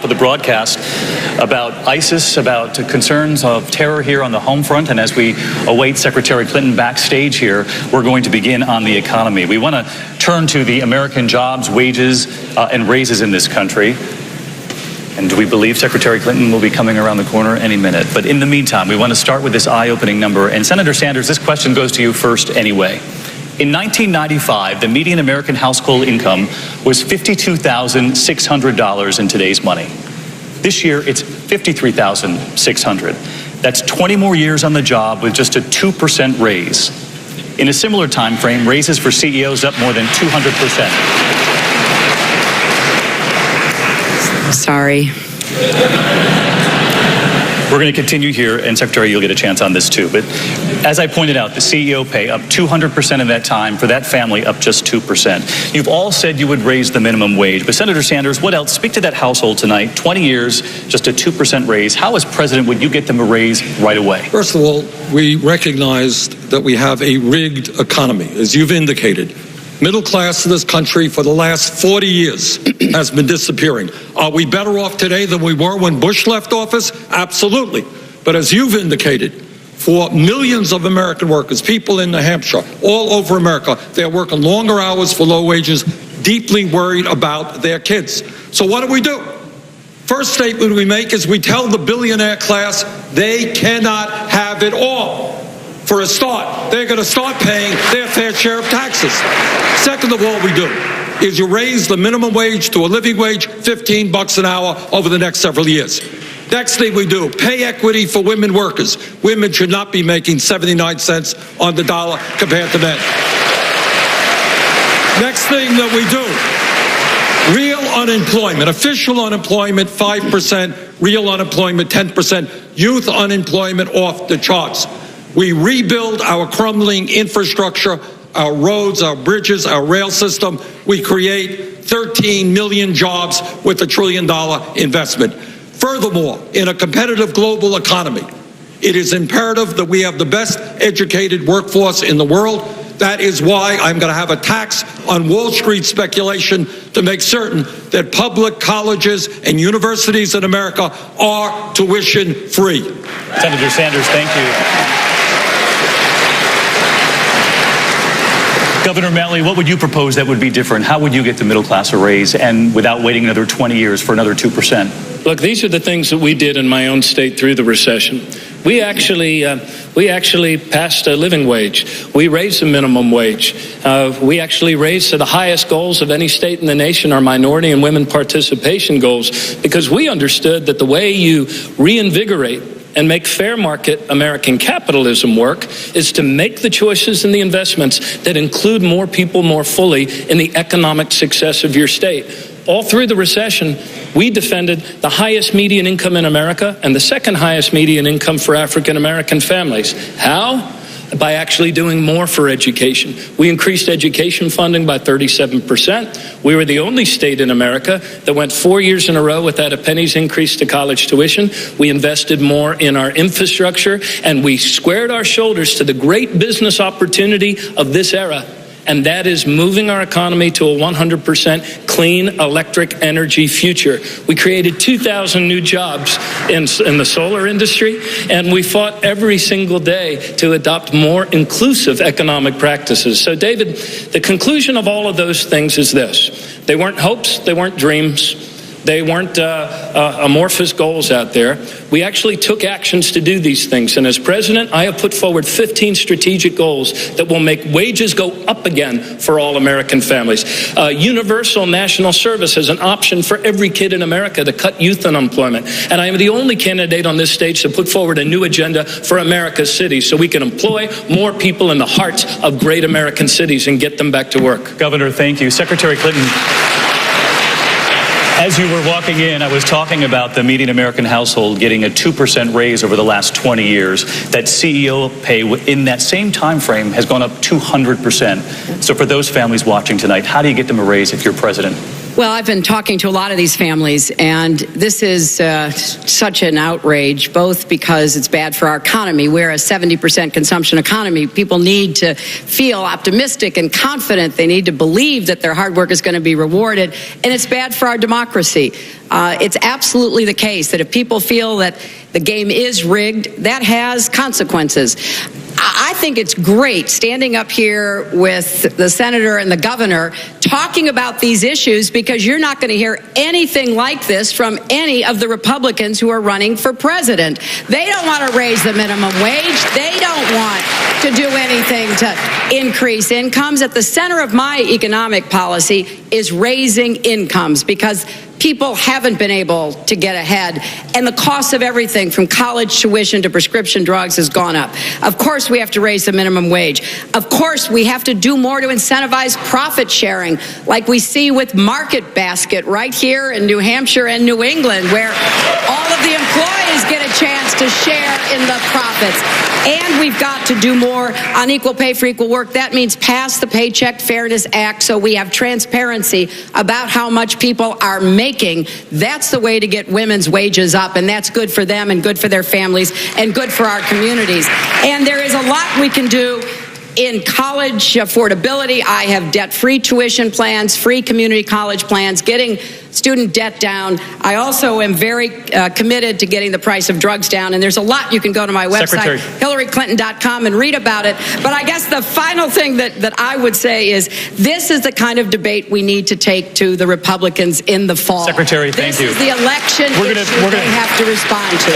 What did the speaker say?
of the broadcast about ISIS, about concerns of terror here on the home front. And as we await Secretary Clinton backstage here, we're going to begin on the economy. We want to turn to the American jobs, wages, and raises in this country. And we believe Secretary Clinton will be coming around the corner any minute. But in the meantime, we want to start with this eye-opening number. And Senator Sanders, this question goes to you first anyway. In 1995, the median American household income was $52,600 in today's money. This year, it's $53,600. That's 20 more years on the job with just a 2% raise. In a similar time frame, raises for CEOs up more than 200%. Sorry. We're going to continue here, and Secretary, you'll get a chance on this too. But as I pointed out, the CEO pay up 200% in that time. For that family, up just 2%. You've all said you would raise the minimum wage. But Senator Sanders, what else? Speak to that household tonight. 20 years, just a 2% raise. How, as president, would you get them a raise right away? First of all, we recognized that we have a rigged economy, as you've indicated. Middle class in this country for the last 40 years has been disappearing. Are we better off today than we were when Bush left office? Absolutely. But as you've indicated, for millions of American workers, people in New Hampshire, all over America, they're working longer hours for low wages, deeply worried about their kids. So what do? First statement we make is we tell the billionaire class they cannot have it all. For a start, they're going to start paying their fair share of taxes. Second of all we do is you raise the minimum wage to a living wage, $15 an hour over the next several years. Next thing we do, pay equity for women workers. Women should not be making 79 cents on the dollar compared to men. Next thing that we do, real unemployment, official unemployment 5%, real unemployment 10%, youth unemployment off the charts. We rebuild our crumbling infrastructure, our roads, our bridges, our rail system. We create 13 million jobs with $1 trillion investment. Furthermore, in a competitive global economy, it is imperative that we have the best educated workforce in the world. That is why I'm going to have a tax on Wall Street speculation to make certain that public colleges and universities in America are tuition free. Senator Sanders, thank you. Governor Maley, what would you propose that would be different? How would you get the middle class a raise and without waiting another 20 years for another 2%? Look, these are the things that we did in my own state through the recession. We actually passed a living wage. We raised the minimum wage. We actually raised to the highest goals of any state in the nation our minority and women participation goals, because we understood that the way you reinvigorate and make fair market American capitalism work is to make the choices and the investments that include more people more fully in the economic success of your state. All through the recession, we defended the highest median income in America and the second highest median income for African American families. How? By actually doing more for education. We increased education funding by 37%. We were the only state in America that went 4 years in a row without a penny's increase to college tuition. We invested more in our infrastructure, and we squared our shoulders to the great business opportunity of this era. And that is moving our economy to a 100% clean electric energy future. We created 2,000 new jobs in the solar industry, and we fought every single day to adopt more inclusive economic practices. So, David, the conclusion of all of those things is this. They weren't hopes, they weren't dreams. They weren't amorphous goals out there. We actually took actions to do these things. And as president, I have put forward 15 strategic goals that will make wages go up again for all American families. Universal national service as an option for every kid in America to cut youth unemployment. And I am the only candidate on this stage to put forward a new agenda for America's cities so we can employ more people in the hearts of great American cities and get them back to work. Governor, thank you. Secretary Clinton, as you were walking in, I was talking about the median American household getting a 2% raise over the last 20 years. That CEO pay in that same time frame has gone up 200%. So for those families watching tonight, how do you get them a raise if you're president? Well, I've been talking to a lot of these families, and this is such an outrage, both because it's bad for our economy. We're a 70% consumption economy. People need to feel optimistic and confident. They need to believe that their hard work is going to be rewarded, and it's bad for our democracy. It's absolutely the case that if people feel that the game is rigged, that has consequences. I think it's great standing up here with the senator and the governor talking about these issues, because you're not going to hear anything like this from any of the Republicans who are running for president. They don't want to raise the minimum wage. They don't want to do anything to increase incomes. At the center of my economic policy is raising incomes, because people haven't been able to get ahead, and the cost of everything from college tuition to prescription drugs has gone up. Of course, we have to raise the minimum wage. Of course, we have to do more to incentivize profit sharing, like we see with Market Basket right here in New Hampshire and New England, where all of the employees get a chance to share in the profits. And we've got to do more on equal pay for equal work. That means pass the Paycheck Fairness Act so we have transparency about how much people are making. That's the way to get women's wages up, and that's good for them and good for their families and good for our communities. And there is a lot we can do in college affordability. I have debt-free tuition plans, free community college plans, getting student debt down. I also am very committed to getting the price of drugs down, and there's a lot. You can go to my website, HillaryClinton.com, and read about it. But I guess the final thing that I would say is this is the kind of debate we need to take to the Republicans in the fall. Secretary, thank you. This is the election issue they have to respond to.